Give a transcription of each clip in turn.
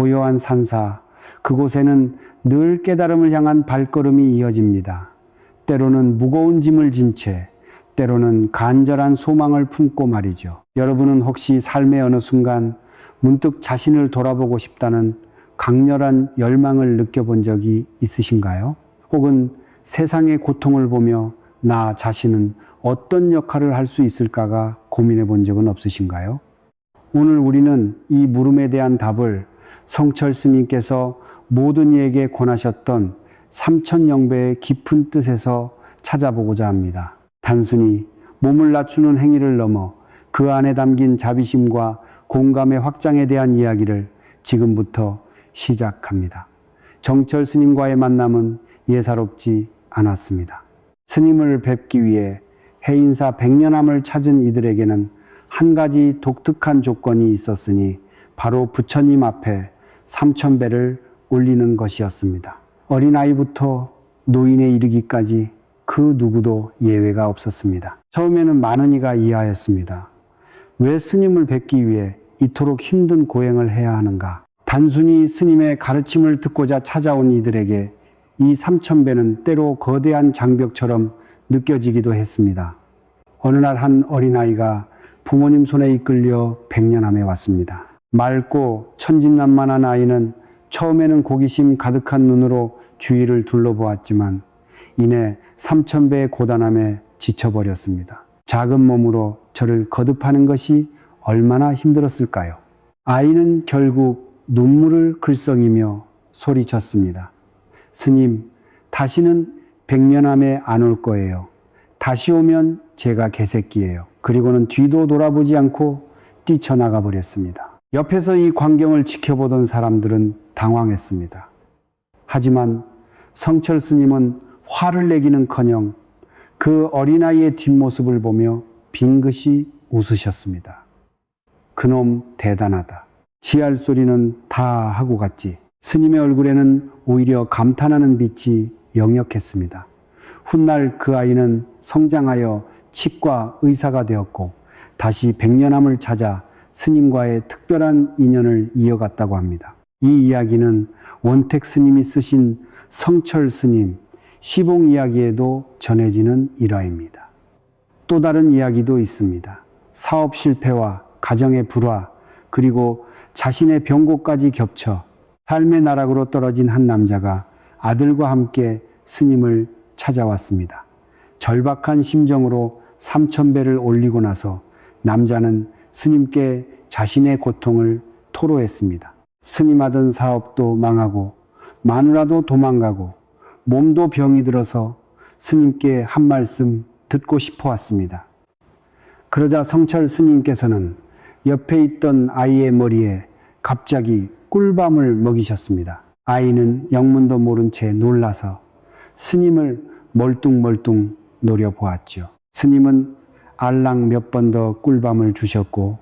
고요한 산사, 그곳에는 늘 깨달음을 향한 발걸음이 이어집니다. 때로는 무거운 짐을 진 채, 때로는 간절한 소망을 품고 말이죠. 여러분은 혹시 삶의 어느 순간 문득 자신을 돌아보고 싶다는 강렬한 열망을 느껴본 적이 있으신가요? 혹은 세상의 고통을 보며 나 자신은 어떤 역할을 할 수 있을까가 고민해 본 적은 없으신가요? 오늘 우리는 이 물음에 대한 답을 성철 스님께서 모든 이에게 권하셨던 삼천영배의 깊은 뜻에서 찾아보고자 합니다. 단순히 몸을 낮추는 행위를 넘어 그 안에 담긴 자비심과 공감의 확장에 대한 이야기를 지금부터 시작합니다. 정철 스님과의 만남은 예사롭지 않았습니다. 스님을 뵙기 위해 해인사 백년암을 찾은 이들에게는 한 가지 독특한 조건이 있었으니 바로 부처님 앞에 삼천배를 올리는 것이었습니다. 어린아이부터 노인에 이르기까지 그 누구도 예외가 없었습니다. 처음에는 많은 이가 이하였습니다. 왜 스님을 뵙기 위해 이토록 힘든 고행을 해야 하는가? 단순히 스님의 가르침을 듣고자 찾아온 이들에게 이 삼천배는 때로 거대한 장벽처럼 느껴지기도 했습니다. 어느 날 한 어린아이가 부모님 손에 이끌려 백년암에 왔습니다. 맑고 천진난만한 아이는 처음에는 호기심 가득한 눈으로 주위를 둘러보았지만 이내 삼천배의 고단함에 지쳐버렸습니다. 작은 몸으로 저를 거듭하는 것이 얼마나 힘들었을까요? 아이는 결국 눈물을 글썽이며 소리쳤습니다. 스님, 다시는 백년암에 안 올 거예요. 다시 오면 제가 개새끼예요. 그리고는 뒤도 돌아보지 않고 뛰쳐나가 버렸습니다. 옆에서 이 광경을 지켜보던 사람들은 당황했습니다. 하지만 성철 스님은 화를 내기는커녕 그 어린아이의 뒷모습을 보며 빙긋이 웃으셨습니다. 그놈 대단하다. 지할 소리는 다 하고 갔지. 스님의 얼굴에는 오히려 감탄하는 빛이 역력했습니다. 훗날 그 아이는 성장하여 치과 의사가 되었고 다시 백년암을 찾아 스님과의 특별한 인연을 이어갔다고 합니다. 이 이야기는 원택 스님이 쓰신 성철 스님 시봉 이야기에도 전해지는 일화입니다. 또 다른 이야기도 있습니다. 사업 실패와 가정의 불화 그리고 자신의 병고까지 겹쳐 삶의 나락으로 떨어진 한 남자가 아들과 함께 스님을 찾아왔습니다. 절박한 심정으로 삼천배를 올리고 나서 남자는 스님께 자신의 고통을 토로했습니다. 스님 하던 사업도 망하고 마누라도 도망가고 몸도 병이 들어서 스님께 한 말씀 듣고 싶어 왔습니다. 그러자 성철 스님께서는 옆에 있던 아이의 머리에 갑자기 꿀밤을 먹이셨습니다. 아이는 영문도 모른 채 놀라서 스님을 멀뚱멀뚱 노려보았죠. 스님은 알랑 몇 번 더 꿀밤을 주셨고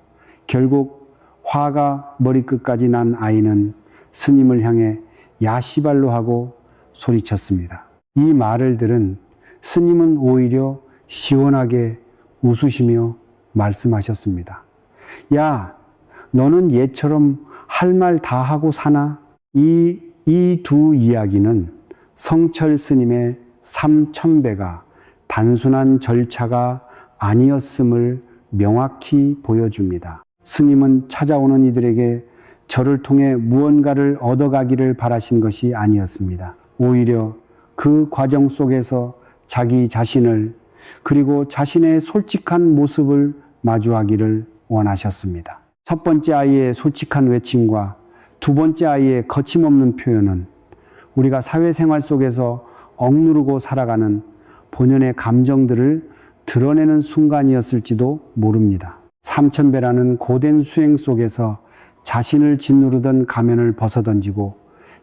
결국 화가 머리끝까지 난 아이는 스님을 향해 야시발로 하고 소리쳤습니다. 이 말을 들은 스님은 오히려 시원하게 웃으시며 말씀하셨습니다. 야, 너는 얘처럼 할 말 다 하고 사나? 이 두 이야기는 성철 스님의 삼천배가 단순한 절차가 아니었음을 명확히 보여줍니다. 스님은 찾아오는 이들에게 저를 통해 무언가를 얻어가기를 바라신 것이 아니었습니다. 오히려 그 과정 속에서 자기 자신을 그리고 자신의 솔직한 모습을 마주하기를 원하셨습니다. 첫 번째 아이의 솔직한 외침과 두 번째 아이의 거침없는 표현은 우리가 사회생활 속에서 억누르고 살아가는 본연의 감정들을 드러내는 순간이었을지도 모릅니다. 삼천배라는 고된 수행 속에서 자신을 짓누르던 가면을 벗어던지고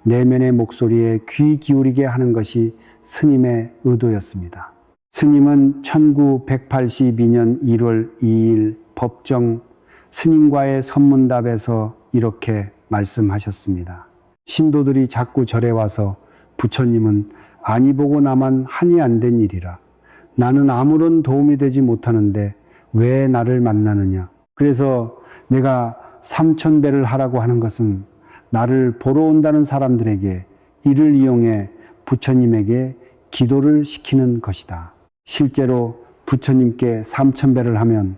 내면의 목소리에 귀 기울이게 하는 것이 스님의 의도였습니다. 스님은 1982년 1월 2일 법정 스님과의 선문답에서 이렇게 말씀하셨습니다. 신도들이 자꾸 절에 와서 부처님은 아니 보고 나만 한이 안 된 일이라. 나는 아무런 도움이 되지 못하는데 왜 나를 만나느냐. 그래서 내가 삼천배를 하라고 하는 것은 나를 보러 온다는 사람들에게 이를 이용해 부처님에게 기도를 시키는 것이다. 실제로 부처님께 삼천배를 하면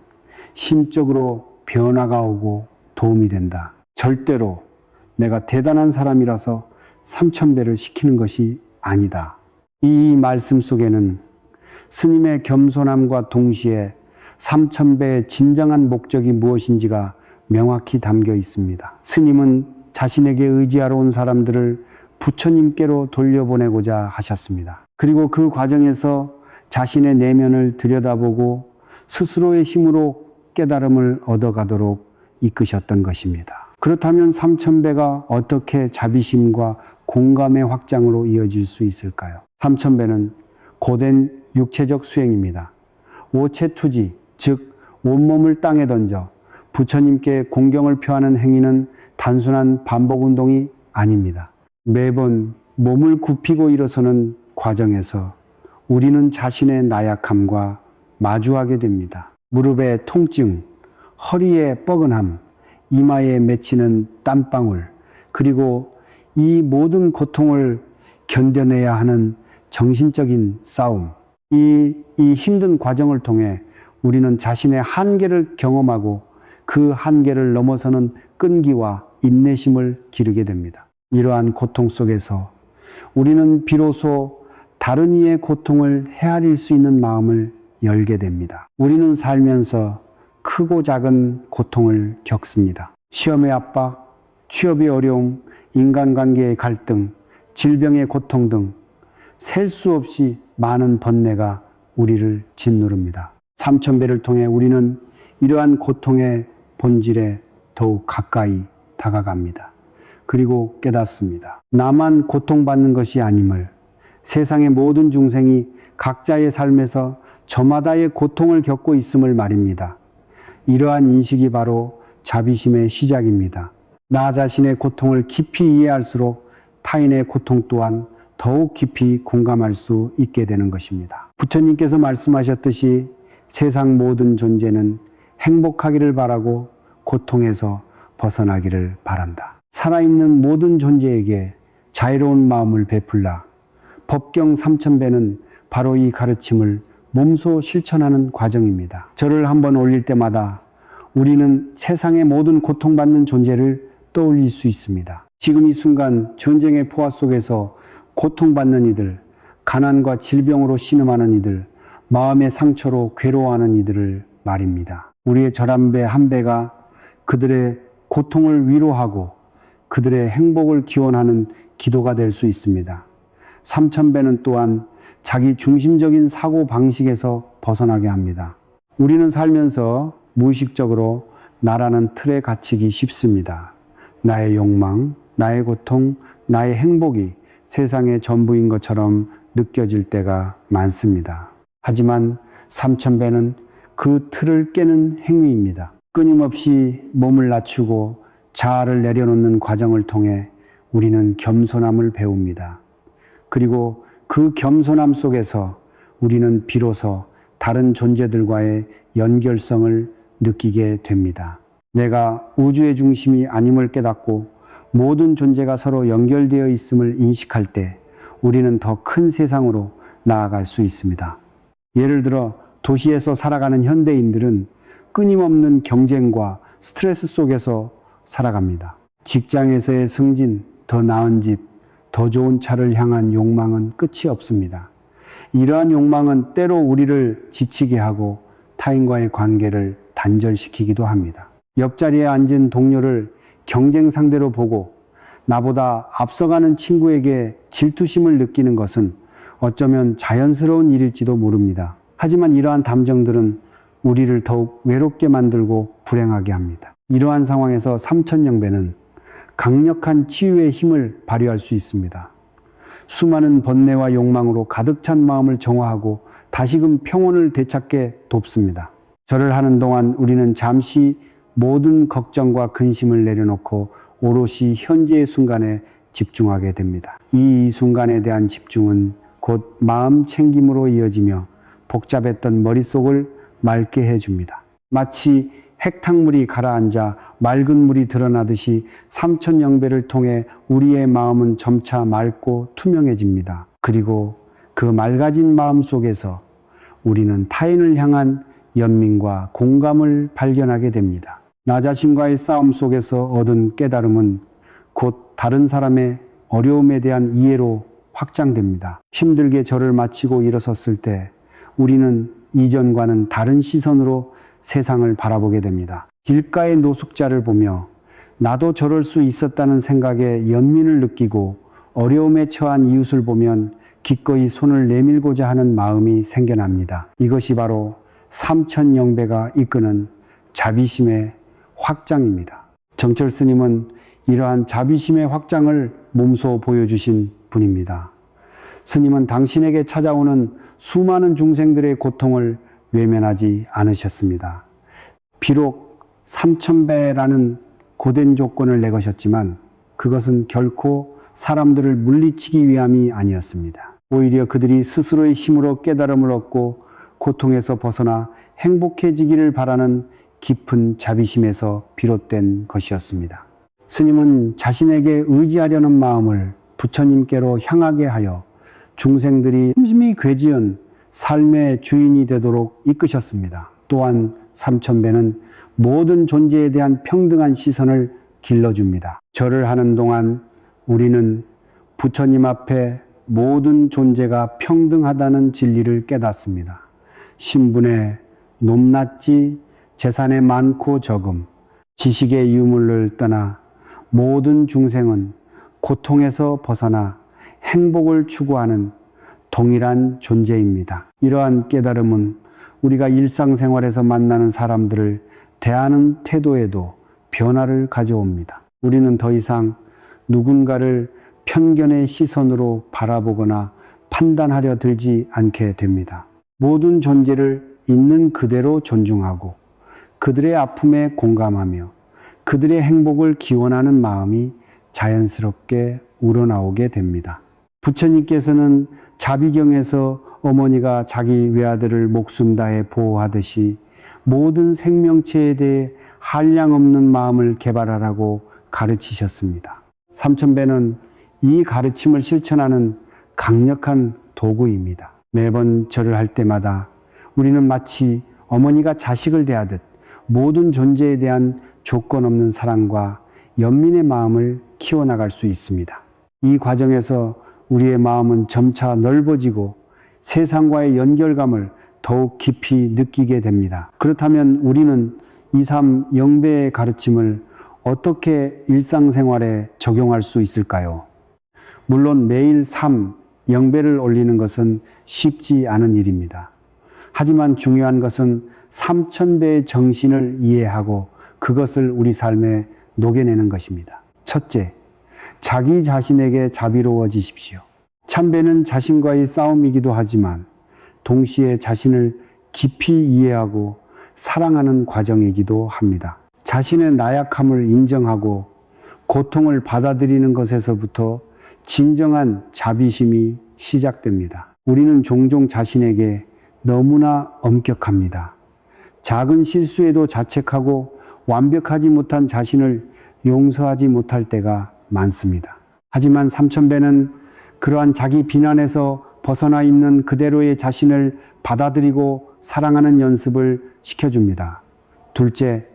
심적으로 변화가 오고 도움이 된다. 절대로 내가 대단한 사람이라서 삼천배를 시키는 것이 아니다. 이 말씀 속에는 스님의 겸손함과 동시에 삼천배의 진정한 목적이 무엇인지가 명확히 담겨 있습니다. 스님은 자신에게 의지하러 온 사람들을 부처님께로 돌려보내고자 하셨습니다. 그리고 그 과정에서 자신의 내면을 들여다보고 스스로의 힘으로 깨달음을 얻어가도록 이끄셨던 것입니다. 그렇다면 삼천배가 어떻게 자비심과 공감의 확장으로 이어질 수 있을까요? 삼천배는 고된 육체적 수행입니다. 오체투지, 즉 온몸을 땅에 던져 부처님께 공경을 표하는 행위는 단순한 반복 운동이 아닙니다. 매번 몸을 굽히고 일어서는 과정에서 우리는 자신의 나약함과 마주하게 됩니다. 무릎의 통증, 허리의 뻐근함, 이마에 맺히는 땀방울, 그리고 이 모든 고통을 견뎌내야 하는 정신적인 싸움, 이 힘든 과정을 통해 우리는 자신의 한계를 경험하고 그 한계를 넘어서는 끈기와 인내심을 기르게 됩니다. 이러한 고통 속에서 우리는 비로소 다른 이의 고통을 헤아릴 수 있는 마음을 열게 됩니다. 우리는 살면서 크고 작은 고통을 겪습니다. 시험의 압박, 취업의 어려움, 인간관계의 갈등, 질병의 고통 등 셀 수 없이 많은 번뇌가 우리를 짓누릅니다. 삼천배를 통해 우리는 이러한 고통의 본질에 더욱 가까이 다가갑니다. 그리고 깨닫습니다. 나만 고통받는 것이 아님을, 세상의 모든 중생이 각자의 삶에서 저마다의 고통을 겪고 있음을 말입니다. 이러한 인식이 바로 자비심의 시작입니다. 나 자신의 고통을 깊이 이해할수록 타인의 고통 또한 더욱 깊이 공감할 수 있게 되는 것입니다. 부처님께서 말씀하셨듯이 세상 모든 존재는 행복하기를 바라고 고통에서 벗어나기를 바란다. 살아있는 모든 존재에게 자유로운 마음을 베풀라. 법경 삼천배는 바로 이 가르침을 몸소 실천하는 과정입니다. 절을 한번 올릴 때마다 우리는 세상의 모든 고통받는 존재를 떠올릴 수 있습니다. 지금 이 순간 전쟁의 포화 속에서 고통받는 이들, 가난과 질병으로 신음하는 이들, 마음의 상처로 괴로워하는 이들을 말입니다. 우리의 절 한 배 한 배가 그들의 고통을 위로하고 그들의 행복을 기원하는 기도가 될 수 있습니다. 삼천배는 또한 자기 중심적인 사고 방식에서 벗어나게 합니다. 우리는 살면서 무의식적으로 나라는 틀에 갇히기 쉽습니다. 나의 욕망, 나의 고통, 나의 행복이 세상의 전부인 것처럼 느껴질 때가 많습니다. 하지만 삼천배는 그 틀을 깨는 행위입니다. 끊임없이 몸을 낮추고 자아를 내려놓는 과정을 통해 우리는 겸손함을 배웁니다. 그리고 그 겸손함 속에서 우리는 비로소 다른 존재들과의 연결성을 느끼게 됩니다. 내가 우주의 중심이 아님을 깨닫고 모든 존재가 서로 연결되어 있음을 인식할 때 우리는 더 큰 세상으로 나아갈 수 있습니다. 예를 들어 도시에서 살아가는 현대인들은 끊임없는 경쟁과 스트레스 속에서 살아갑니다. 직장에서의 승진, 더 나은 집, 더 좋은 차를 향한 욕망은 끝이 없습니다. 이러한 욕망은 때로 우리를 지치게 하고 타인과의 관계를 단절시키기도 합니다. 옆자리에 앉은 동료를 경쟁 상대로 보고 나보다 앞서가는 친구에게 질투심을 느끼는 것은 어쩌면 자연스러운 일일지도 모릅니다. 하지만 이러한 감정들은 우리를 더욱 외롭게 만들고 불행하게 합니다. 이러한 상황에서 삼천영배는 강력한 치유의 힘을 발휘할 수 있습니다. 수많은 번뇌와 욕망으로 가득 찬 마음을 정화하고 다시금 평온을 되찾게 돕습니다. 절을 하는 동안 우리는 잠시 모든 걱정과 근심을 내려놓고 오롯이 현재의 순간에 집중하게 됩니다. 이 순간에 대한 집중은 곧 마음 챙김으로 이어지며 복잡했던 머릿속을 맑게 해줍니다. 마치 핵탕물이 가라앉아 맑은 물이 드러나듯이 삼천영배를 통해 우리의 마음은 점차 맑고 투명해집니다. 그리고 그 맑아진 마음 속에서 우리는 타인을 향한 연민과 공감을 발견하게 됩니다. 나 자신과의 싸움 속에서 얻은 깨달음은 곧 다른 사람의 어려움에 대한 이해로 확장됩니다. 힘들게 절을 마치고 일어섰을 때 우리는 이전과는 다른 시선으로 세상을 바라보게 됩니다. 길가의 노숙자를 보며 나도 저럴 수 있었다는 생각에 연민을 느끼고 어려움에 처한 이웃을 보면 기꺼이 손을 내밀고자 하는 마음이 생겨납니다. 이것이 바로 삼천영배가 이끄는 자비심의 확장입니다. 정철 스님은 이러한 자비심의 확장을 몸소 보여주신 분입니다. 스님은 당신에게 찾아오는 수많은 중생들의 고통을 외면하지 않으셨습니다. 비록 삼천배라는 고된 조건을 내거셨지만 그것은 결코 사람들을 물리치기 위함이 아니었습니다. 오히려 그들이 스스로의 힘으로 깨달음을 얻고 고통에서 벗어나 행복해지기를 바라는 깊은 자비심에서 비롯된 것이었습니다. 스님은 자신에게 의지하려는 마음을 부처님께로 향하게 하여 중생들이 심심히 괴지은 삶의 주인이 되도록 이끄셨습니다. 또한 삼천배는 모든 존재에 대한 평등한 시선을 길러줍니다. 절을 하는 동안 우리는 부처님 앞에 모든 존재가 평등하다는 진리를 깨닫습니다. 신분의 높낮이, 재산의 많고 적음, 지식의 유물을 떠나 모든 중생은 고통에서 벗어나 행복을 추구하는 동일한 존재입니다. 이러한 깨달음은 우리가 일상생활에서 만나는 사람들을 대하는 태도에도 변화를 가져옵니다. 우리는 더 이상 누군가를 편견의 시선으로 바라보거나 판단하려 들지 않게 됩니다. 모든 존재를 있는 그대로 존중하고 그들의 아픔에 공감하며 그들의 행복을 기원하는 마음이 자연스럽게 우러나오게 됩니다. 부처님께서는 자비경에서 어머니가 자기 외아들을 목숨 다해 보호하듯이 모든 생명체에 대해 한량없는 마음을 개발하라고 가르치셨습니다. 삼천배는 이 가르침을 실천하는 강력한 도구입니다. 매번 절을 할 때마다 우리는 마치 어머니가 자식을 대하듯 모든 존재에 대한 조건 없는 사랑과 연민의 마음을 키워나갈 수 있습니다. 이 과정에서 우리의 마음은 점차 넓어지고 세상과의 연결감을 더욱 깊이 느끼게 됩니다. 그렇다면 우리는 이 삼영배의 가르침을 어떻게 일상생활에 적용할 수 있을까요? 물론 매일 삼영배를 올리는 것은 쉽지 않은 일입니다. 하지만 중요한 것은 삼천배의 정신을 이해하고 그것을 우리 삶에 녹여내는 것입니다. 첫째, 자기 자신에게 자비로워지십시오. 참배는 자신과의 싸움이기도 하지만 동시에 자신을 깊이 이해하고 사랑하는 과정이기도 합니다. 자신의 나약함을 인정하고 고통을 받아들이는 것에서부터 진정한 자비심이 시작됩니다. 우리는 종종 자신에게 너무나 엄격합니다. 작은 실수에도 자책하고 완벽하지 못한 자신을 용서하지 못할 때가 많습니다. 하지만 삼천배는 그러한 자기 비난에서 벗어나 있는 그대로의 자신을 받아들이고 사랑하는 연습을 시켜줍니다. 둘째,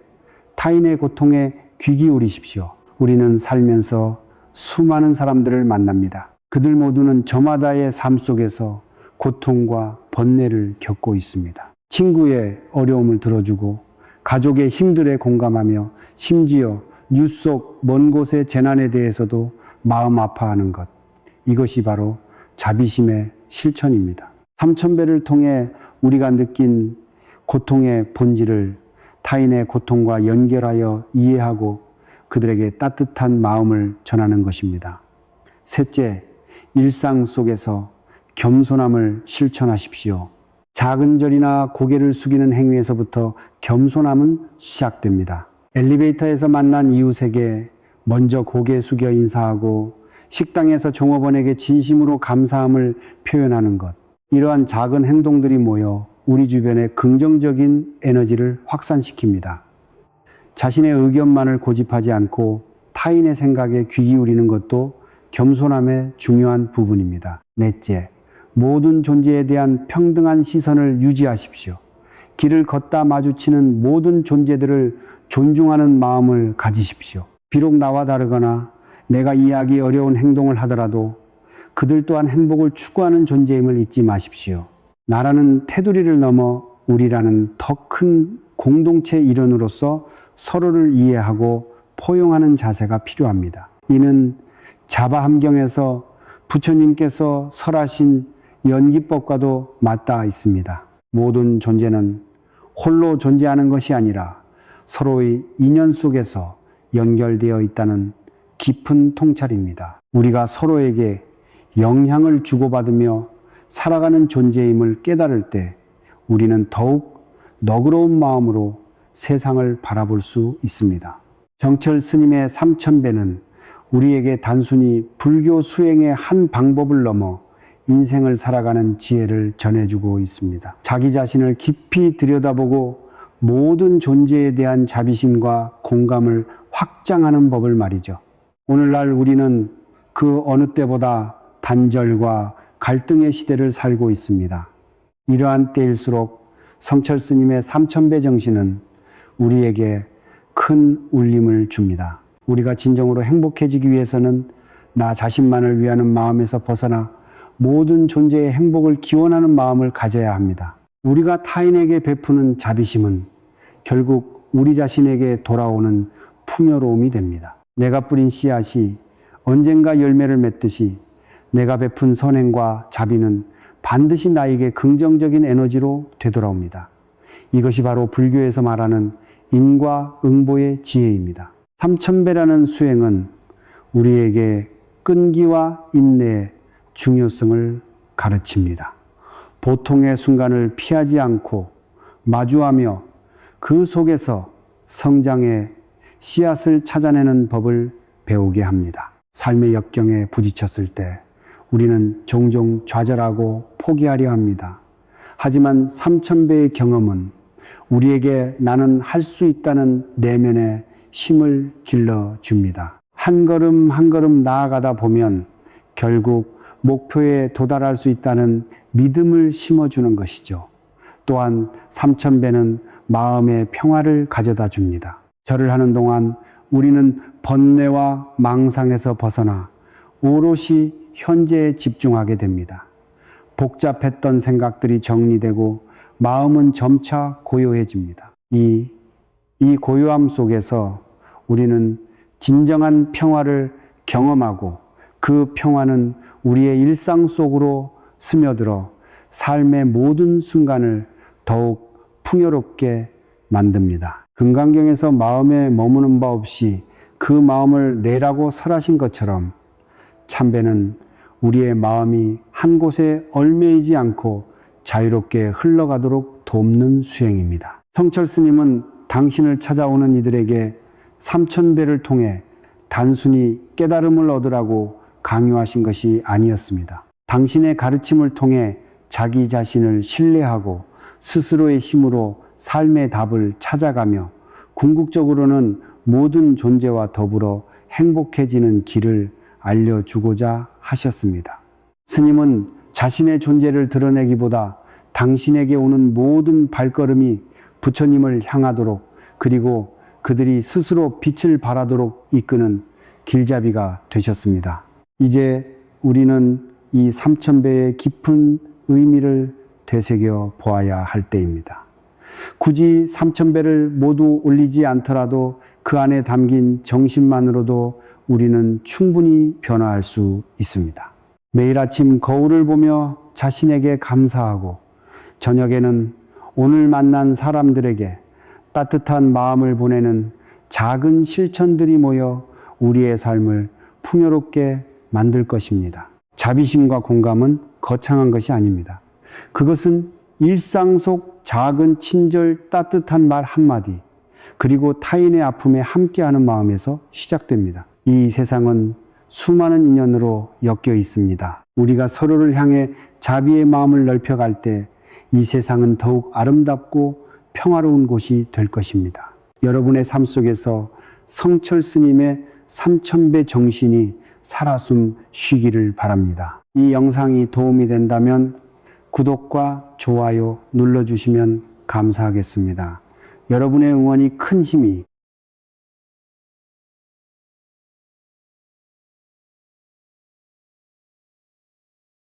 타인의 고통에 귀 기울이십시오. 우리는 살면서 수많은 사람들을 만납니다. 그들 모두는 저마다의 삶 속에서 고통과 번뇌를 겪고 있습니다. 친구의 어려움을 들어주고 가족의 힘들에 공감하며 심지어 뉴스 속 먼 곳의 재난에 대해서도 마음 아파하는 것. 이것이 바로 자비심의 실천입니다. 삼천배를 통해 우리가 느낀 고통의 본질을 타인의 고통과 연결하여 이해하고 그들에게 따뜻한 마음을 전하는 것입니다. 셋째, 일상 속에서 겸손함을 실천하십시오. 작은 절이나 고개를 숙이는 행위에서부터 겸손함은 시작됩니다. 엘리베이터에서 만난 이웃에게 먼저 고개 숙여 인사하고 식당에서 종업원에게 진심으로 감사함을 표현하는 것. 이러한 작은 행동들이 모여 우리 주변에 긍정적인 에너지를 확산시킵니다. 자신의 의견만을 고집하지 않고 타인의 생각에 귀 기울이는 것도 겸손함의 중요한 부분입니다. 넷째, 모든 존재에 대한 평등한 시선을 유지하십시오. 길을 걷다 마주치는 모든 존재들을 존중하는 마음을 가지십시오. 비록 나와 다르거나 내가 이해하기 어려운 행동을 하더라도 그들 또한 행복을 추구하는 존재임을 잊지 마십시오. 나라는 테두리를 넘어 우리라는 더 큰 공동체 일원으로서 서로를 이해하고 포용하는 자세가 필요합니다. 이는 자바 함경에서 부처님께서 설하신 연기법과도 맞닿아 있습니다. 모든 존재는 홀로 존재하는 것이 아니라 서로의 인연 속에서 연결되어 있다는 깊은 통찰입니다. 우리가 서로에게 영향을 주고받으며 살아가는 존재임을 깨달을 때 우리는 더욱 너그러운 마음으로 세상을 바라볼 수 있습니다. 정철 스님의 삼천배는 우리에게 단순히 불교 수행의 한 방법을 넘어 인생을 살아가는 지혜를 전해주고 있습니다. 자기 자신을 깊이 들여다보고 모든 존재에 대한 자비심과 공감을 확장하는 법을 말이죠. 오늘날 우리는 그 어느 때보다 단절과 갈등의 시대를 살고 있습니다. 이러한 때일수록 성철 스님의 삼천배 정신은 우리에게 큰 울림을 줍니다. 우리가 진정으로 행복해지기 위해서는 나 자신만을 위하는 마음에서 벗어나 모든 존재의 행복을 기원하는 마음을 가져야 합니다. 우리가 타인에게 베푸는 자비심은 결국 우리 자신에게 돌아오는 풍요로움이 됩니다. 내가 뿌린 씨앗이 언젠가 열매를 맺듯이 내가 베푼 선행과 자비는 반드시 나에게 긍정적인 에너지로 되돌아옵니다. 이것이 바로 불교에서 말하는 인과응보의 지혜입니다. 삼천배라는 수행은 우리에게 끈기와 인내의 중요성을 가르칩니다. 보통의 순간을 피하지 않고 마주하며 그 속에서 성장의 씨앗을 찾아내는 법을 배우게 합니다. 삶의 역경에 부딪혔을 때 우리는 종종 좌절하고 포기하려 합니다. 하지만 삼천배의 경험은 우리에게 나는 할 수 있다는 내면의 힘을 길러줍니다. 한 걸음 한 걸음 나아가다 보면 결국 목표에 도달할 수 있다는 믿음을 심어주는 것이죠. 또한 삼천배는 마음의 평화를 가져다 줍니다. 절을 하는 동안 우리는 번뇌와 망상에서 벗어나 오롯이 현재에 집중하게 됩니다. 복잡했던 생각들이 정리되고 마음은 점차 고요해집니다. 이 고요함 속에서 우리는 진정한 평화를 경험하고 그 평화는 우리의 일상 속으로 스며들어 삶의 모든 순간을 더욱 풍요롭게 만듭니다. 금강경에서 마음에 머무는 바 없이 그 마음을 내라고 설하신 것처럼 참배는 우리의 마음이 한 곳에 얽매이지 않고 자유롭게 흘러가도록 돕는 수행입니다. 성철 스님은 당신을 찾아오는 이들에게 삼천배를 통해 단순히 깨달음을 얻으라고 강요하신 것이 아니었습니다. 당신의 가르침을 통해 자기 자신을 신뢰하고 스스로의 힘으로 삶의 답을 찾아가며 궁극적으로는 모든 존재와 더불어 행복해지는 길을 알려주고자 하셨습니다. 스님은 자신의 존재를 드러내기보다 당신에게 오는 모든 발걸음이 부처님을 향하도록 그리고 그들이 스스로 빛을 발하도록 이끄는 길잡이가 되셨습니다. 이제 우리는 이 삼천배의 깊은 의미를 되새겨 보아야 할 때입니다. 굳이 삼천배를 모두 올리지 않더라도 그 안에 담긴 정신만으로도 우리는 충분히 변화할 수 있습니다. 매일 아침 거울을 보며 자신에게 감사하고 저녁에는 오늘 만난 사람들에게 따뜻한 마음을 보내는 작은 실천들이 모여 우리의 삶을 풍요롭게 만들 것입니다. 자비심과 공감은 거창한 것이 아닙니다. 그것은 일상 속 작은 친절 따뜻한 말 한마디 그리고 타인의 아픔에 함께하는 마음에서 시작됩니다. 이 세상은 수많은 인연으로 엮여 있습니다. 우리가 서로를 향해 자비의 마음을 넓혀갈 때 이 세상은 더욱 아름답고 평화로운 곳이 될 것입니다. 여러분의 삶 속에서 성철 스님의 3000배 정신이 살아숨 쉬기를 바랍니다. 이 영상이 도움이 된다면 구독과 좋아요 눌러주시면 감사하겠습니다. 여러분의 응원이 큰 힘이